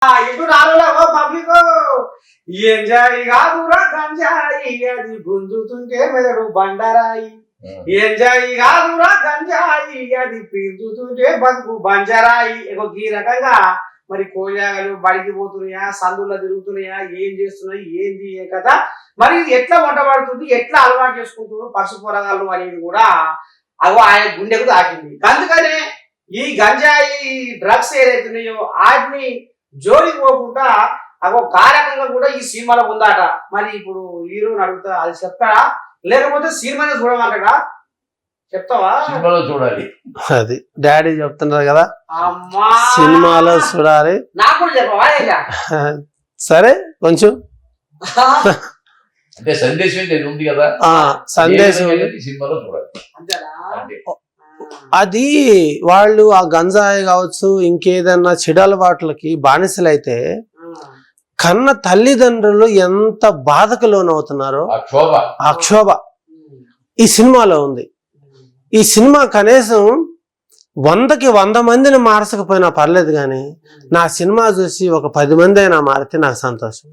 ఇటు నాలుగులో public enjoy కాదురా గంజాయి అది గుంజుతుంటే మెదడు బండరాయి ఎంజాయ్ కాదురా గంజాయి అది పీల్చుతుంటే బతుకు బంజరాయి ఈ రకంగా మరి కోయాగలు బడికి పోతున్నాయా సందుల్లో తిరుగుతున్నాయా ఏం చేస్తున్నాయి ఏంది ఏ కథ మరి ఇది ఎట్లా వంటబడుతుంది ఎట్లా అలవాటు చేసుకుంటున్నారు పరుసు పొరగాళ్ళు అనేది కూడా అగో ఆయన గుండెకు తాకింది అందుకనే ఈ గంజాయి డ్రగ్స్ ఏదైతున్నాయో వాటిని జోలికి పోకుండా అగో కారకంగా కూడా ఈ సినిమాలో ఉందాట మరి ఇప్పుడు హీరోని అడుగుతా అది చెప్తాడా లేకపోతే సినిమానే చూడమంటాడా చెప్తావా సినిమాలో చూడాలి అది డాడీ చెప్తున్నారు కదా అమ్మా సినిమాలో చూడాలి నాకు కూడా చెప్పవా సరే కొంచెం అంటే సందేశం ఇది ఉంది కదా సందేశం సినిమాలో చూడాలి అంతేనా అది వాళ్ళు ఆ గంజాయి కావచ్చు ఇంకేదన్నా చెడు అలవాట్లకి బానిసలైతే కన్న తల్లిదండ్రులు ఎంత బాధకు లోనవుతున్నారో ఆ క్షోభ ఈ సినిమాలో ఉంది ఈ సినిమా కనీసం 100కి 100 మందిని మార్చకపోయినా పర్లేదు కానీ నా సినిమా చూసి ఒక 10 మంది అయినా మారితే నాకు సంతోషం